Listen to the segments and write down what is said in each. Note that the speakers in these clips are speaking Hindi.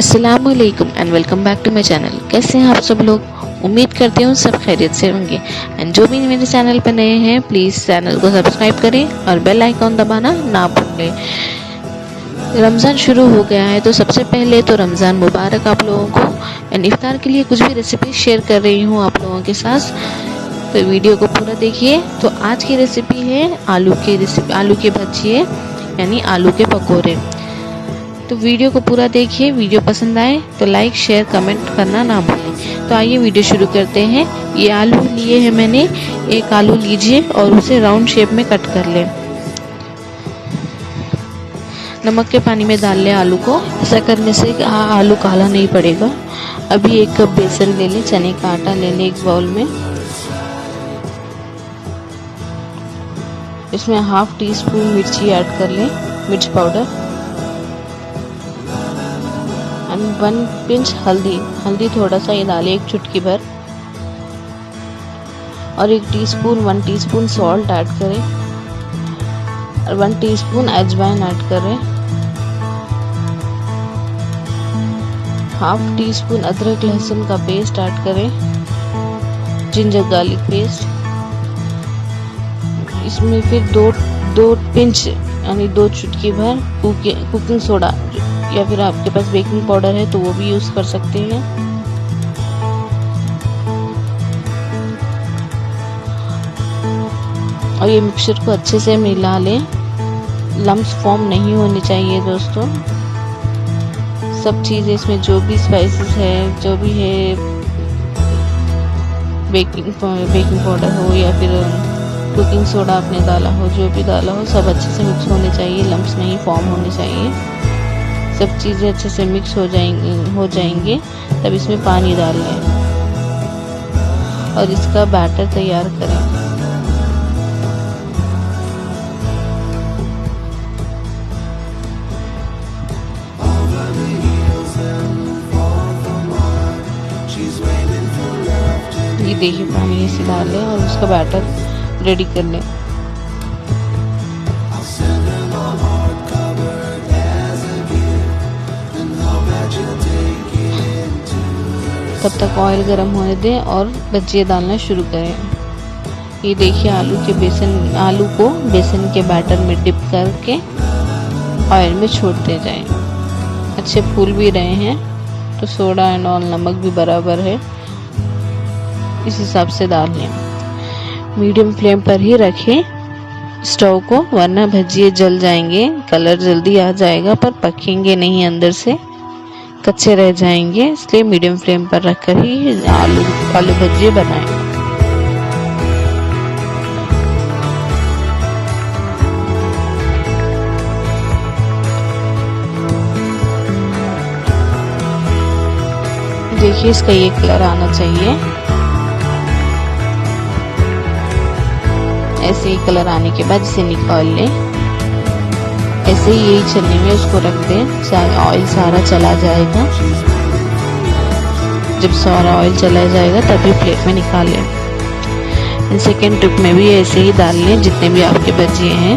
अस्सलाम वालेकुम and welcome back to my channel. कैसे हैं आप सब लोग? उम्मीद करती हूँ सब खैरियत से होंगे। एंड जो भी मेरे चैनल पर नए हैं प्लीज़ चैनल को सब्सक्राइब करें और बेल आइकॉन दबाना ना भूलें। रमज़ान शुरू हो गया है तो सबसे पहले तो रमज़ान मुबारक आप लोगों को। एंड इफ्तार के लिए कुछ भी रेसिपी शेयर कर रही हूँ आप लोगों के साथ, तो वीडियो को पूरा देखिए। तो आज की रेसिपी है आलू के भजिए यानी आलू के पकोड़े। तो वीडियो को पूरा देखिए, वीडियो पसंद आए तो लाइक शेयर कमेंट करना ना भूलें। तो आइए वीडियो शुरू करते हैं। ये आलू लिए हैं मैंने, एक आलू लीजिए और उसे राउंड शेप में कट कर लें। नमक के पानी में डाल लें आलू को। ऐसा करने से आलू काला नहीं पड़ेगा। अभी एक कप बेसन ले लें, चने का आटा ले लें एक बाउल में। इसमें हाफ टी स्पून मिर्ची ऐड कर लें, मिर्च पाउडर, एंड 1 पिंच हल्दी थोड़ा सा ये डालें, एक चुटकी भर, और 1 टीस्पून सॉल्ट ऐड करें और 1 टीस्पून अजवाइन ऐड करें। हाफ टी स्पून अदरक लहसुन का पेस्ट ऐड करें, जिंजर गार्लिक पेस्ट। इसमें फिर दो पिंच यानी 2 चुटकी भर कुकिंग सोडा, या फिर आपके पास बेकिंग पाउडर है तो वो भी यूज़ कर सकते हैं। और ये मिक्सचर को अच्छे से मिला लें, लम्स फॉर्म नहीं होने चाहिए दोस्तों। सब चीज़ें इसमें जो भी स्पाइसेस है, जो भी है, बेकिंग पाउडर हो या फिर कुकिंग सोडा आपने डाला हो, जो भी डाला हो, सब अच्छे से मिक्स होने चाहिए, लम्स नहीं फॉर्म होने चाहिए। सब चीज़ें अच्छे से मिक्स हो जाएंगे तब इसमें पानी डाल लें और इसका बैटर तैयार करें। ये देखिए पानी इसे डाल लें और उसका बैटर रेडी कर लें। तब तक ऑयल गरम होने दें और भजिए डालना शुरू करें। ये देखिए आलू को बेसन के बैटर में डिप करके ऑयल में छोड़ते जाएं। अच्छे फूल भी रहे हैं तो सोडा एंड ऑल नमक भी बराबर है, इस हिसाब से डाल लें। मीडियम फ्लेम पर ही रखें स्टोव को, वरना भजिए जल जाएंगे, कलर जल्दी आ जाएगा पर पकेंगे नहीं, अंदर से कच्चे रह जाएंगे। इसलिए मीडियम फ्लेम पर रखकर ही आलू भजिए बनाएं। देखिए इसका ये कलर आना चाहिए। ऐसे ही कलर आने के बाद इसे निकाल लें। ऐसे ही यही छन्नी में उसको रख दें, ऑयल सारा चला जाएगा। जब सारा ऑयल चला जाएगा तभी प्लेट में निकाल लें। सेकेंड ट्रिप में भी ऐसे ही डाल लें, जितने भी आपके भजिए हैं,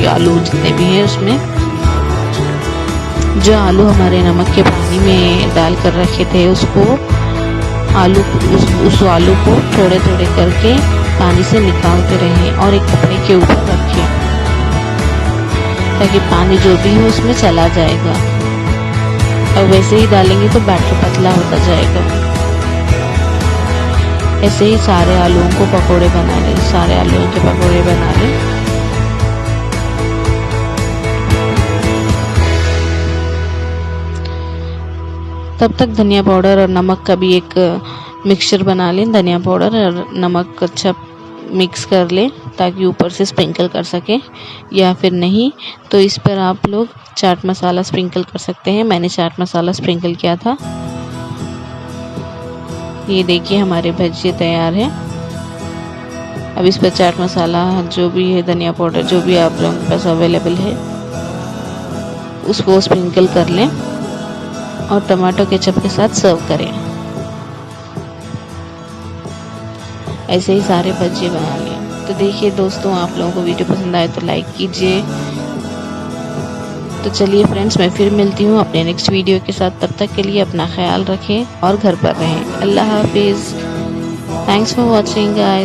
आलू जितने भी हैं उसमें। जो आलू हमारे नमक के पानी में डाल कर रखे थे उसको उस आलू को थोड़े थोड़े करके पानी से निकालते रहें और एक कपड़े के ऊपर रखें ताकि पानी जो भी हो उसमें चला जाएगा। और वैसे ही डालेंगे तो बैटर पतला होता जाएगा। ऐसे ही सारे आलूओं के पकोड़े बना लें। तब तक धनिया पाउडर और नमक का भी एक मिक्सचर बना लें। धनिया पाउडर और नमक अच्छा मिक्स कर लें ताकि ऊपर से स्प्रिंकल कर सकें, या फिर नहीं तो इस पर आप लोग चाट मसाला स्प्रिंकल कर सकते हैं। मैंने चाट मसाला स्प्रिंकल किया था। ये देखिए हमारे भजिए तैयार है। अब इस पर चाट मसाला जो भी है, धनिया पाउडर जो भी आप लोगों के पास अवेलेबल है, उसको स्प्रिंकल कर लें और टमाटो केचप के साथ सर्व करें। ऐसे ही सारे भजिए बना लें। तो देखिए दोस्तों, आप लोगों को वीडियो पसंद आए तो लाइक कीजिए, तो चलिए फ्रेंड्स, मैं फिर मिलती हूँ अपने नेक्स्ट वीडियो के साथ। तब तक के लिए अपना ख्याल रखें और घर पर रहें। अल्लाह हाफिज़। Thanks for watching guys.